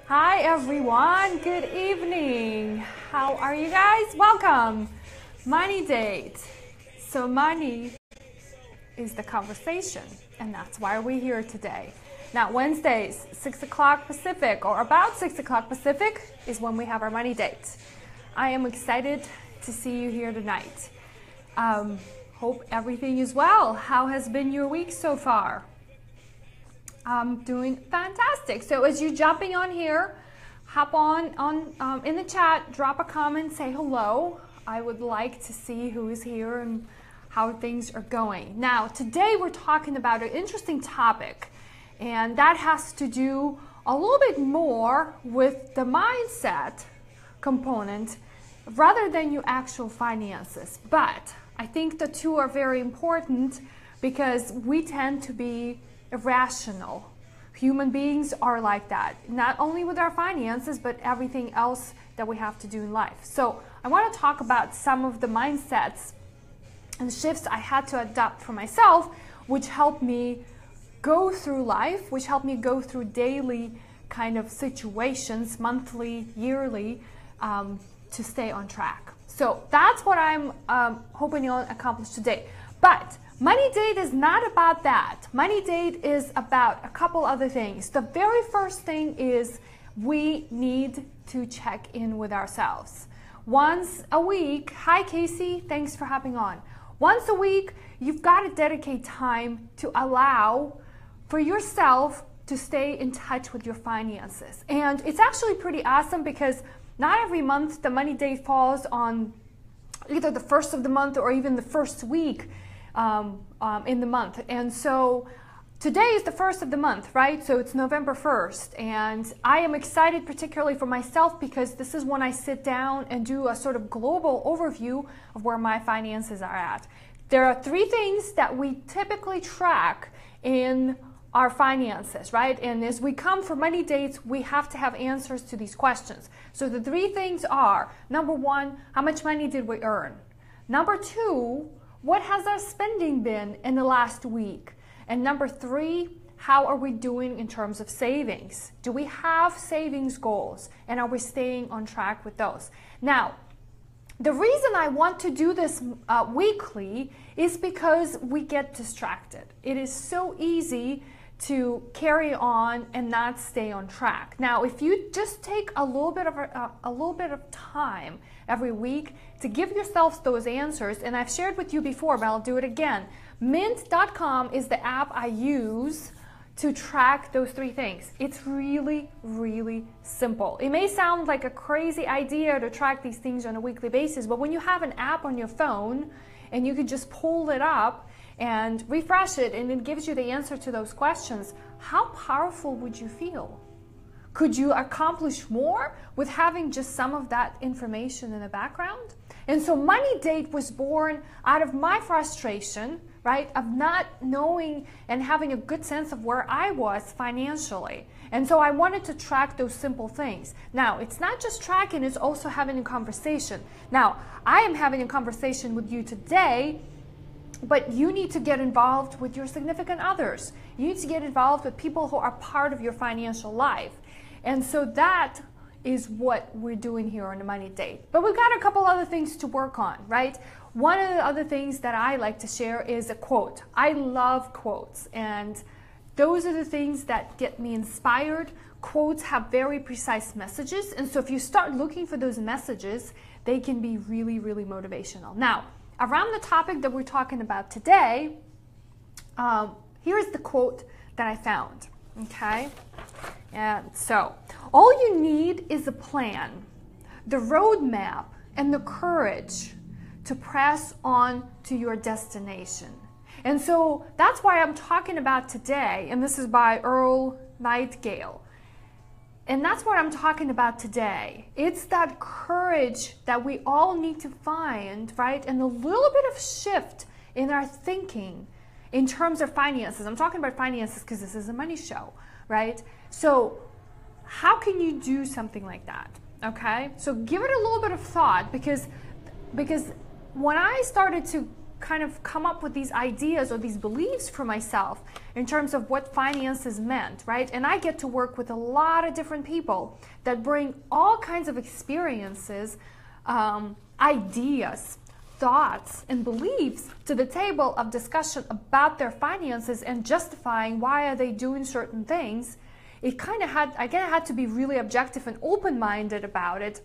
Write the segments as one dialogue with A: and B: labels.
A: Hi everyone, good evening. How are you guys? Welcome. Money date. So money is the conversation, and that's why we're here today. Now Wednesdays, 6 o'clock Pacific, or about 6 o'clock Pacific, is when we have our money date. I am excited to see you here tonight. Hope everything is well. How has been your week so far? I'm doing fantastic. So as you're jumping on here, hop on in the chat, drop a comment, say hello. I would like to see who is here and how things are going. Now, today we're talking about an interesting topic, and that has to do a little bit more with the mindset component rather than your actual finances. But I think the two are very important because we tend to be irrational. Human beings are like that, not only with our finances, but everything else that we have to do in life. So I want to talk about some of the mindsets and shifts I had to adopt for myself, which helped me go through life, which helped me go through daily kind of situations, monthly, yearly, to stay on track. So that's what I'm hoping you'll accomplish today. But Money date is not about that. Money date is about a couple other things. The very first thing is we need to check in with ourselves. Once a week, hi Casey, thanks for hopping on. Once a week, you've got to dedicate time to allow for yourself to stay in touch with your finances. And it's actually pretty awesome because not every month the money date falls on either the first of the month or even the first week in the month. And so today is the first of the month, right? So it's November 1st, and I am excited particularly for myself because this is when I sit down and do a sort of global overview of where my finances are at. There are three things that we typically track in our finances, right? And as we come for money dates, we have to have answers to these questions. So the three things are, number one, how much money did we earn? Number two, what has our spending been in the last week? And number three, how are we doing in terms of savings? Do we have savings goals? And are we staying on track with those? Now, the reason I want to do this weekly is because we get distracted. It is so easy to carry on and not stay on track. Now, if you just take a little bit of time every week to give yourself those answers, and I've shared with you before, but I'll do it again. Mint.com is the app I use to track those three things. It's really, really simple. It may sound like a crazy idea to track these things on a weekly basis, but when you have an app on your phone and you can just pull it up and refresh it and it gives you the answer to those questions, how powerful would you feel? Could you accomplish more with having just some of that information in the background? And so Money Date was born out of my frustration, right, of not knowing and having a good sense of where I was financially. And so I wanted to track those simple things. Now, it's not just tracking, it's also having a conversation. Now, I am having a conversation with you today, but you need to get involved with your significant others. You need to get involved with people who are part of your financial life. And so that is what we're doing here on the Money Date. But we've got a couple other things to work on, right? One of the other things that I like to share is a quote. I love quotes, and those are the things that get me inspired. Quotes have very precise messages, and so if you start looking for those messages, they can be really, really motivational. Now, around the topic that we're talking about today, here's the quote that I found, okay? And so, all you need is a plan, the roadmap, and the courage to press on to your destination. And so that's why I'm talking about today, and this is by Earl Nightingale. And that's what I'm talking about today. It's that courage that we all need to find, right? And a little bit of shift in our thinking in terms of finances. I'm talking about finances because this is a money show, right? So how can you do something like that? Okay? So give it a little bit of thought because when I started to kind of come up with these ideas or these beliefs for myself in terms of what finances meant, right? And I get to work with a lot of different people that bring all kinds of experiences, ideas, thoughts, and beliefs to the table of discussion about their finances and justifying why are they doing certain things. I kind of had to be really objective and open-minded about it,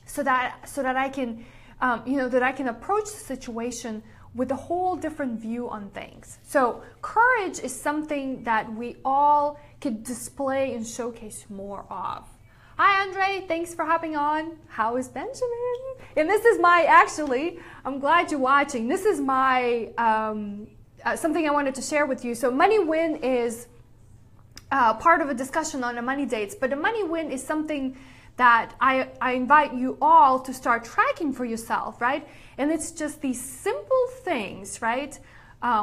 A: so that I can, that I can approach the situation with a whole different view on things. So courage is something that we all could display and showcase more of. Hi, Andre. Thanks for hopping on. How is Benjamin? And this is I'm glad you're watching. This is my, something I wanted to share with you. So Money Win is part of a discussion on the money dates, but a money win is something that I invite you all to start tracking for yourself, right? And it's just these simple things, right?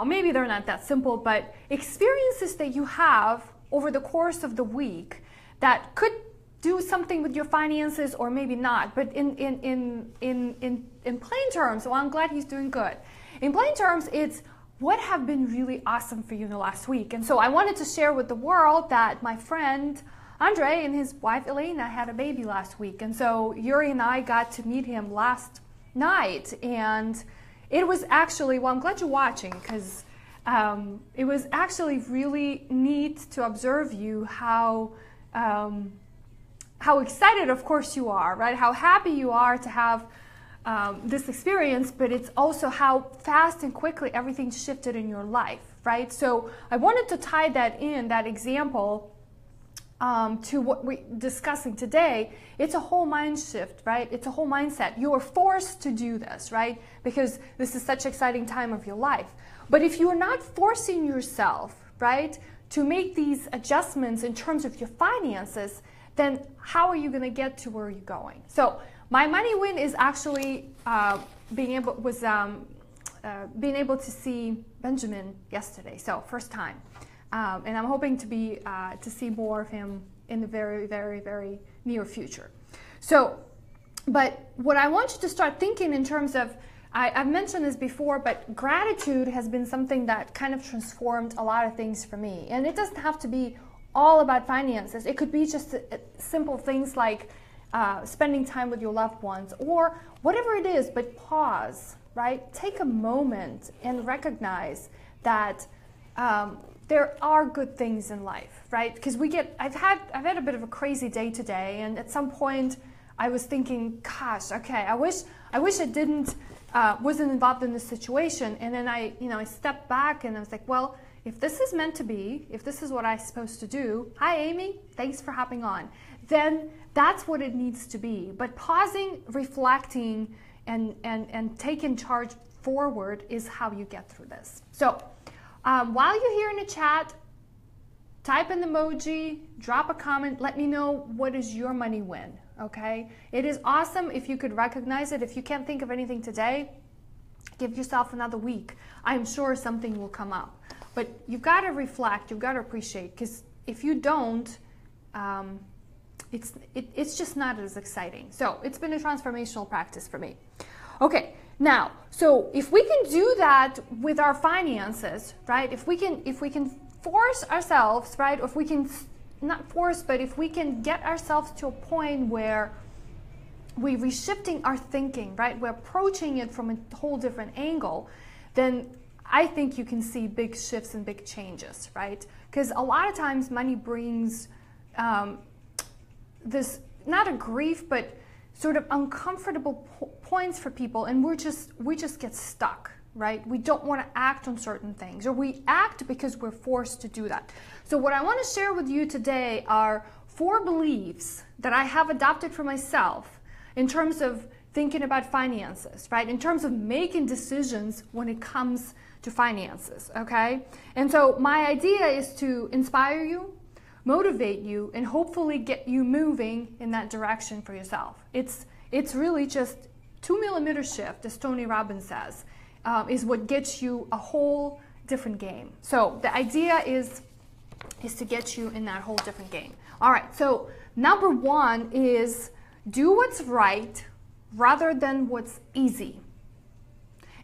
A: Maybe they're not that simple, but experiences that you have over the course of the week that could do something with your finances or maybe not. But in plain terms, well, I'm glad he's doing good. In plain terms, it's what have been really awesome for you in the last week. And so I wanted to share with the world that my friend Andre and his wife Elena had a baby last week. And so Yuri and I got to meet him last night. And it was actually, well, I'm glad you're watching, because it was actually really neat to observe you how excited, of course, you are, right? How happy you are to have this experience, but it's also how fast and quickly everything shifted in your life, right? So I wanted to tie that example to what we're discussing today. It's a whole mind shift, right? It's a whole mindset. You are forced to do this, right? Because this is such an exciting time of your life. But if you are not forcing yourself, right, to make these adjustments in terms of your finances, then how are you going to get to where you're going? So my money win is actually being able to see Benjamin yesterday. So first time, and I'm hoping to see more of him in the very, very, very near future. So, but what I want you to start thinking in terms of, I've mentioned this before, but gratitude has been something that kind of transformed a lot of things for me. And it doesn't have to be all about finances. It could be just simple things like spending time with your loved ones or whatever it is, but pause, right? Take a moment and recognize that there are good things in life, right? Because I've had a bit of a crazy day today, and at some point I was thinking, gosh, okay, I wish I didn't wasn't involved in this situation. And then I stepped back and I was like, well, if this is meant to be, if this is what I'm supposed to do, hi Amy, thanks for hopping on, then that's what it needs to be. But pausing, reflecting, and taking charge forward is how you get through this. So while you're here in the chat, type an emoji, drop a comment, let me know what is your money win, okay? It is awesome if you could recognize it. If you can't think of anything today, give yourself another week. I'm sure something will come up. But you've got to reflect, you've got to appreciate, because if you don't, it's just not as exciting. So it's been a transformational practice for me. Okay, now, so if we can do that with our finances, right? If we can force ourselves, right? Or if we can, not force, but if we can get ourselves to a point where we're reshifting our thinking, right? We're approaching it from a whole different angle, then I think you can see big shifts and big changes, right? Because a lot of times money brings this, not a grief, but sort of uncomfortable points for people, and we just get stuck, right? We don't want to act on certain things, or we act because we're forced to do that. So what I want to share with you today are 4 beliefs that I have adopted for myself in terms of thinking about finances, right? In terms of making decisions when it comes to finances, okay? And so my idea is to inspire you, motivate you, and hopefully get you moving in that direction for yourself. It's really just 2mm shift, as Tony Robbins says, is what gets you a whole different game. So the idea is to get you in that whole different game. All right, so number 1 is do what's right rather than what's easy.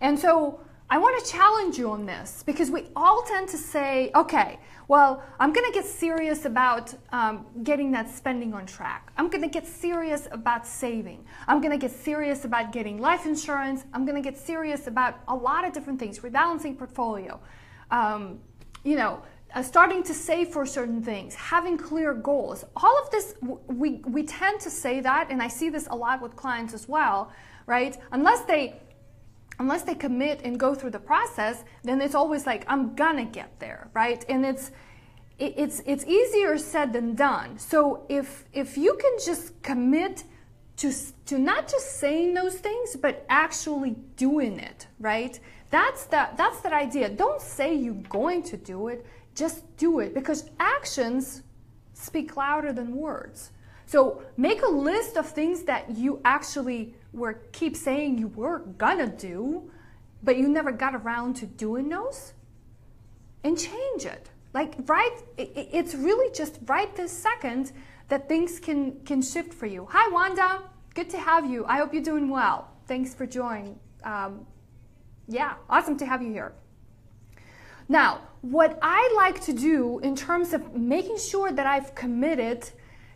A: And so I want to challenge you on this because we all tend to say, okay, well, I'm going to get serious about getting that spending on track. I'm going to get serious about saving. I'm going to get serious about getting life insurance. I'm going to get serious about a lot of different things, rebalancing portfolio, starting to save for certain things, having clear goals. All of this, we tend to say that, and I see this a lot with clients as well, right? Unless they commit and go through the process, then it's always like, I'm gonna get there, right? And it's easier said than done. So if you can just commit to not just saying those things, but actually doing it, right? That's that idea. Don't say you're going to do it, just do it, because actions speak louder than words. So make a list of things that you actually keep saying you were gonna do, but you never got around to doing those, and change it. It's really just right this second that things can shift for you. Hi Wanda, good to have you. I hope you're doing well. Thanks for joining. Yeah, awesome to have you here. Now, what I like to do in terms of making sure that I've committed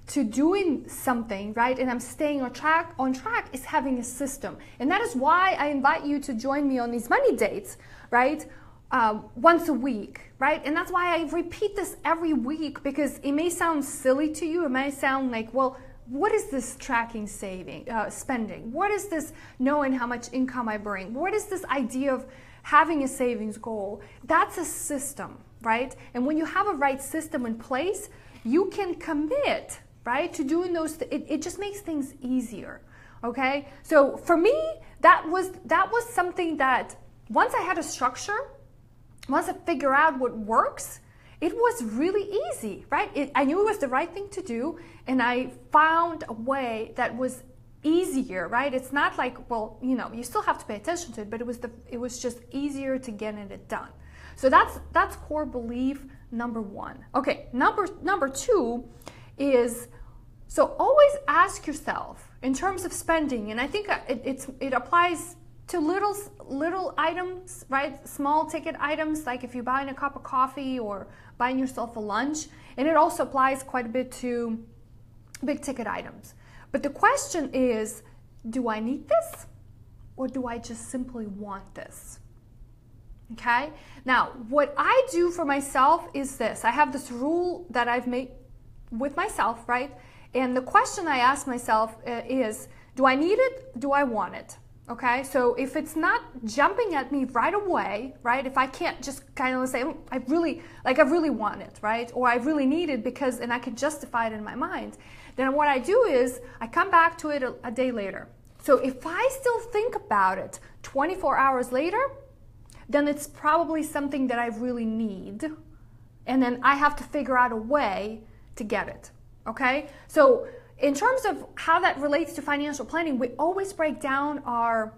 A: to doing something, right, and I'm staying on track is having a system. And that is why I invite you to join me on these money dates, right, once a week, right? And that's why I repeat this every week, because it may sound silly to you. It may sound like, well, what is this tracking spending? What is this knowing how much income I bring? What is this idea of having a savings goal? That's a system, right? And when you have a right system in place, you can commit, right, to doing those. It just makes things easier. Okay, so for me, that was something that once I had a structure, once I figure out what works, it was really easy, right? I knew it was the right thing to do, and I found a way that was easier, right? It's not like, well, you still have to pay attention to it, but it was just easier to get it done. So that's core belief number one. Okay, number two is, so always ask yourself in terms of spending, and I think it applies to little items, right? Small ticket items, like if you're buying a cup of coffee or buying yourself a lunch, and it also applies quite a bit to big ticket items. But the question is, do I need this, or do I just simply want this? Okay, now what I do for myself is this. I have this rule that I've made with myself, right? And the question I ask myself is, do I need it? Do I want it? Okay, so if it's not jumping at me right away, right? If I can't just kind of say, I really want it, right? Or I really need it and I can justify it in my mind, then what I do is I come back to it a day later. So if I still think about it 24 hours later, then it's probably something that I really need. And then I have to figure out a way to get it, okay? So in terms of how that relates to financial planning, we always break down our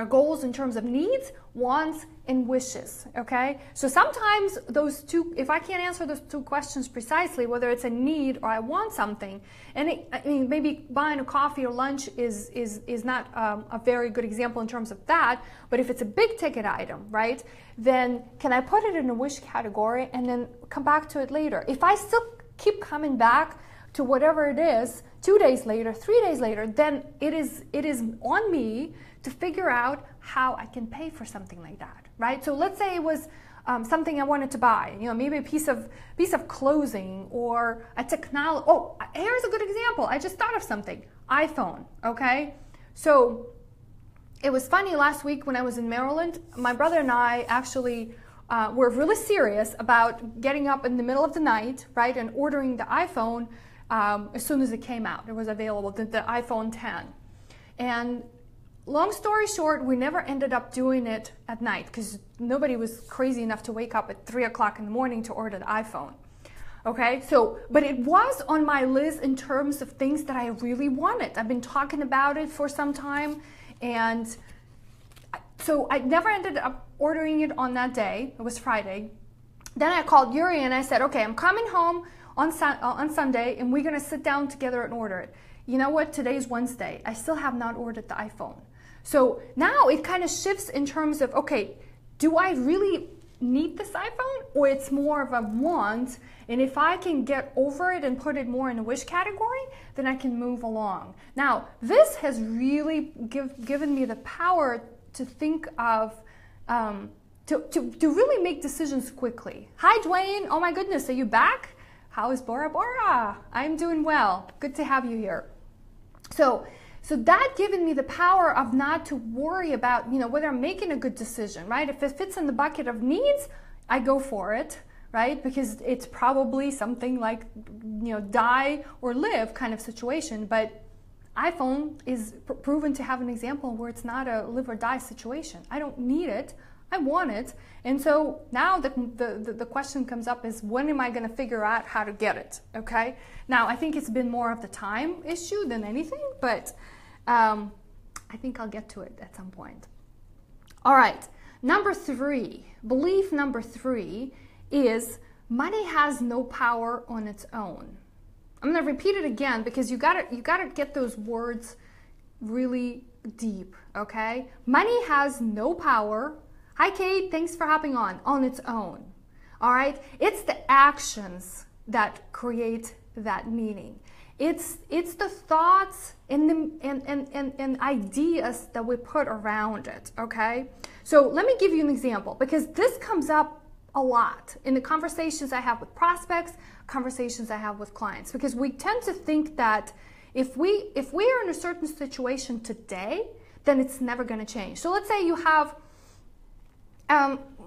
A: goals in terms of needs, wants, and wishes, okay? So sometimes those two, if I can't answer those two questions precisely, whether it's a need or I want something, and maybe buying a coffee or lunch is not a very good example in terms of that, but if it's a big ticket item, right, then can I put it in a wish category and then come back to it later? If I still keep coming back to whatever it is 2 days later, 3 days later, then it is on me to figure out how I can pay for something like that, right? So let's say it was something I wanted to buy, maybe a piece of clothing or a technology. Oh, here's a good example. I just thought of something. iPhone, okay? So it was funny, last week when I was in Maryland, my brother and I actually were really serious about getting up in the middle of the night, right, and ordering the iPhone as soon as it came out. It was available, the iPhone 10. And long story short, we never ended up doing it at night because nobody was crazy enough to wake up at 3 o'clock in the morning to order the iPhone. Okay, so, but it was on my list in terms of things that I really wanted. I've been talking about it for some time, and so I never ended up ordering it on that day. It was Friday. Then I called Yuri and I said, okay, I'm coming home on Sunday, and we're gonna sit down together and order it. You know what, today's Wednesday. I still have not ordered the iPhone. So now it kind of shifts in terms of, okay, do I really need this iPhone, or it's more of a want, and if I can get over it and put it more in the wish category, then I can move along. Now, this has really given me the power to think of, to really make decisions quickly. Hi, Dwayne. Oh my goodness, are you back? How is Bora Bora? I'm doing well. Good to have you here. So that given me the power of not to worry about, whether I'm making a good decision, right? If it fits in the bucket of needs, I go for it, right? Because it's probably something like, die or live kind of situation. But iPhone is proven to have an example where it's not a live or die situation. I don't need it. I want it. And so now the question comes up is, when am I going to figure out how to get it? Okay. Now, I think it's been more of the time issue than anything, but I think I'll get to it at some point. All right. Number 3, belief number 3 is money has no power on its own. I'm going to repeat it again because you gotta get those words really deep. Okay. Money has no power. Hi, Kate. Thanks for hopping on its own. All right. It's the actions that create that meaning. It's the thoughts and ideas that we put around it. Okay. So let me give you an example, because this comes up a lot in the conversations I have with prospects, conversations I have with clients, because we tend to think that if we are in a certain situation today, then it's never going to change. So let's say you have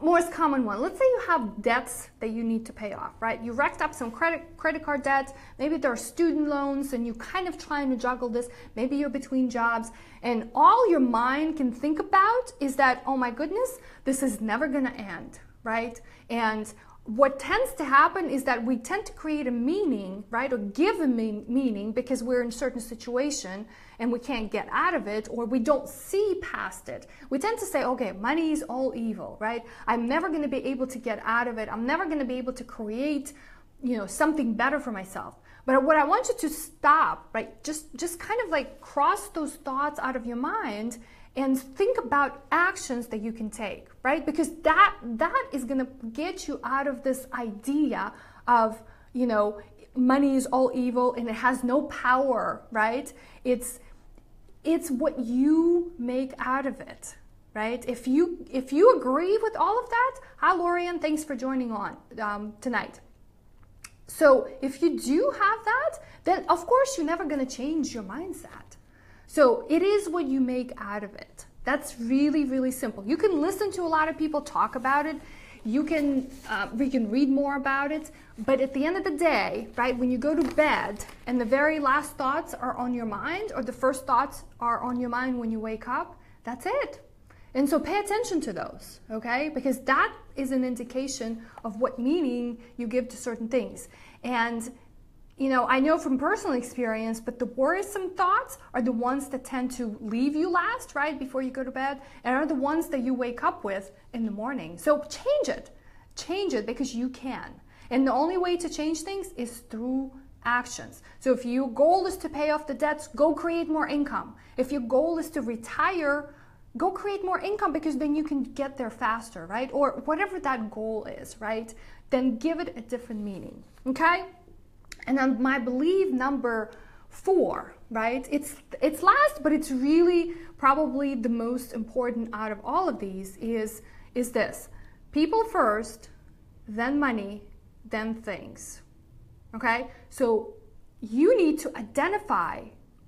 A: most common one. Let's say you have debts that you need to pay off, right? You racked up some credit card debts. Maybe there are student loans and you're kind of trying to juggle this. Maybe you're between jobs and all your mind can think about is that, oh my goodness, this is never going to end, right? And what tends to happen is that we tend to create a meaning, right, or give a meaning because we're in a certain situation and we can't get out of it, or we don't see past it. We tend to say, okay, money is all evil, right? I'm never going to be able to get out of it. I'm never going to be able to create, something better for myself. But what I want you to stop, right, just kind of like cross those thoughts out of your mind and think about actions that you can take, right? Because that is going to get you out of this idea of, money is all evil and it has no power, right? It's what you make out of it, right? If you agree with all of that, hi Lorian, thanks for joining on tonight. So if you do have that, then of course you're never going to change your mindset. So it is what you make out of it. That's really, really simple. You can listen to a lot of people talk about it. We can read more about it. But at the end of the day, right, when you go to bed and the very last thoughts are on your mind, or the first thoughts are on your mind when you wake up, that's it. And so pay attention to those, okay? Because that is an indication of what meaning you give to certain things. And I know from personal experience, but the worrisome thoughts are the ones that tend to leave you last, right, before you go to bed, and are the ones that you wake up with in the morning. So change it because you can. And the only way to change things is through actions. So if your goal is to pay off the debts, go create more income. If your goal is to retire, go create more income, because then you can get there faster, right? Or whatever that goal is, right? Then give it a different meaning, okay? And then my belief number 4, right? It's last, but it's really probably the most important out of all of these is this: people first, then money, then things. Okay? So you need to identify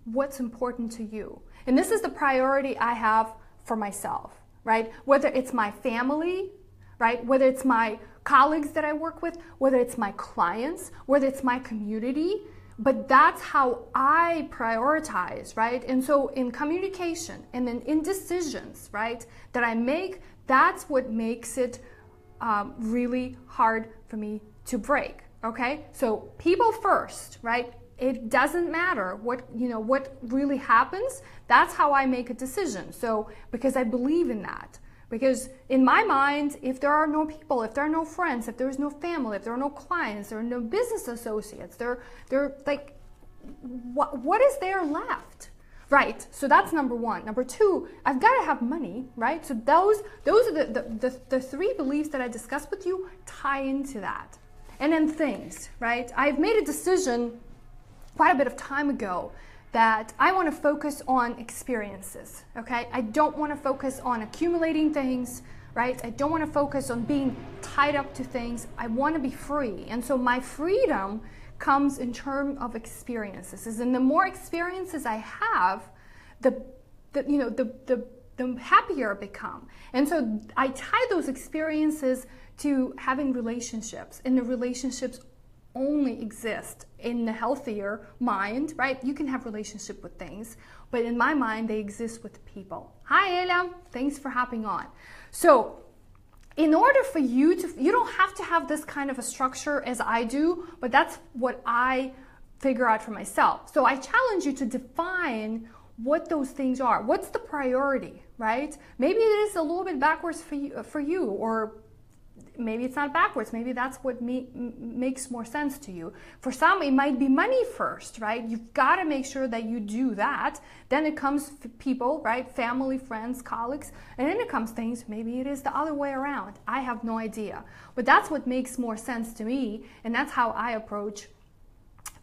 A: what's important to you. And this is the priority I have for myself, right? Whether it's my family, right? Whether it's my colleagues that I work with, whether it's my clients, whether it's my community, but that's how I prioritize, right? And so in communication and then in decisions, right, that I make, that's what makes it really hard for me to break, okay? So people first, right? It doesn't matter what really happens. That's how I make a decision. So because I believe in that. Because in my mind, if there are no people, if there are no friends, if there is no family, if there are no clients, there are no business associates, they're like, what is there left? Right, so that's number one. Number two, I've got to have money, right? So those are the three beliefs that I discussed with you tie into that. And then things, right? I've made a decision quite a bit of time ago that I want to focus on experiences, okay? I don't want to focus on accumulating things, right? I don't want to focus on being tied up to things. I want to be free. And so my freedom comes in terms of experiences. And the more experiences I have, the happier I become. And so I tie those experiences to having relationships, and the relationships only exist in the healthier mind, right? You can have relationship with things, but in my mind, they exist with people. Hi, Ella. Thanks for hopping on. So in order for you don't have to have this kind of a structure as I do, but that's what I figure out for myself. So I challenge you to define what those things are. What's the priority, right? Maybe it is a little bit backwards for you, or maybe it's not backwards. Maybe that's what makes more sense to you. For some, it might be money first, right? You've got to make sure that you do that. Then it comes people, right? Family, friends, colleagues. And then it comes things, maybe it is the other way around. I have no idea. But that's what makes more sense to me. And that's how I approach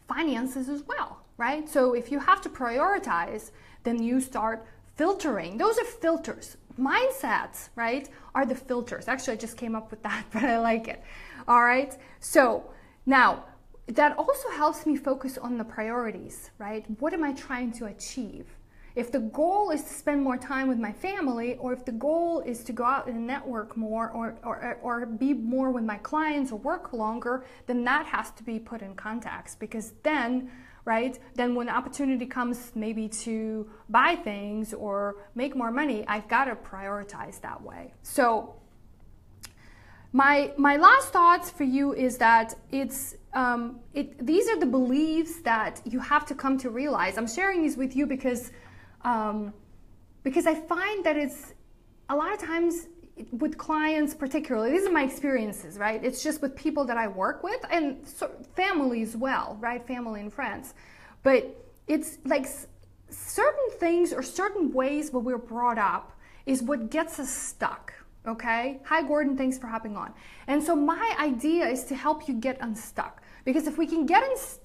A: finances as well, right? So if you have to prioritize, then you start filtering. Those are filters. Mindsets, right, are the filters. Actually, I just came up with that, but I like it. All right. So now that also helps me focus on the priorities, right? What am I trying to achieve? If the goal is to spend more time with my family, or if the goal is to go out and network more, or be more with my clients, or work longer, then that has to be put in context, because then, right, then when the opportunity comes maybe to buy things or make more money, I've got to prioritize that way. So my last thoughts for you is that these are the beliefs that you have to come to realize. I'm sharing these with you because I find that it's a lot of times with clients particularly, these are my experiences, right? It's just with people that I work with, and family as well, right? Family and friends. But it's like certain things or certain ways where we're brought up is what gets us stuck, okay? Hi, Gordon, thanks for hopping on. And so my idea is to help you get unstuck. Because if we can get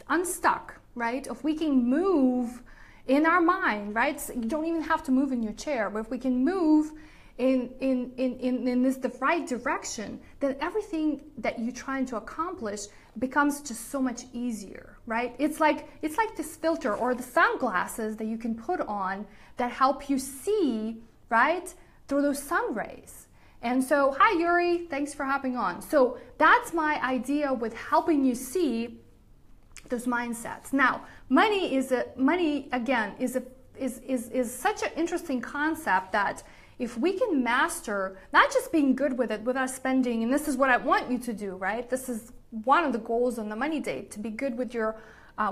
A: unstuck, right? If we can move in our mind, right? So you don't even have to move in your chair, but if we can move in the right direction, then everything that you're trying to accomplish becomes just so much easier, right? It's like this filter or the sunglasses that you can put on that help you see, right, through those sun rays. And so, hi Yuri, thanks for hopping on. So that's my idea with helping you see those mindsets. Now, money is such an interesting concept that if we can master not just being good with it without spending, and this is what I want you to do, right? This is one of the goals on the money date, to be good with your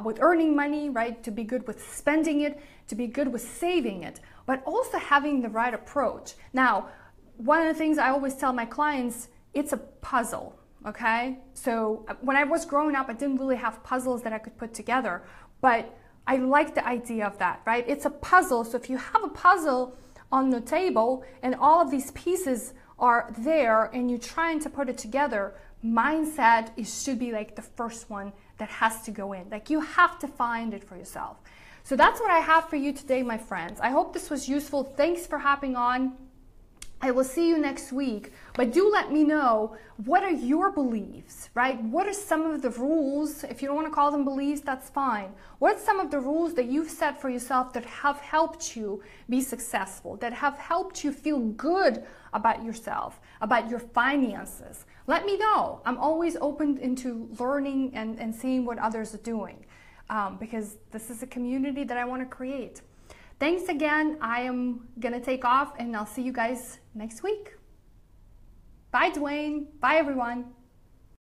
A: with earning money, right? To be good with spending it, to be good with saving it, but also having the right approach. Now, one of the things I always tell my clients, it's a puzzle, okay? So when I was growing up, I didn't really have puzzles that I could put together, but I like the idea of that, right? It's a puzzle. So if you have a puzzle on the table and all of these pieces are there and you're trying to put it together, mindset should be like the first one that has to go in. Like, you have to find it for yourself. So that's what I have for you today, my friends. I hope this was useful. Thanks for hopping on. I will see you next week, but do let me know, what are your beliefs, right? What are some of the rules? If you don't want to call them beliefs, that's fine. What are some of the rules that you've set for yourself that have helped you be successful, that have helped you feel good about yourself, about your finances? Let me know. I'm always open into learning and seeing what others are doing, because this is a community that I want to create. Thanks again. I am going to take off, and I'll see you guys next week. Bye, Dwayne. Bye, everyone.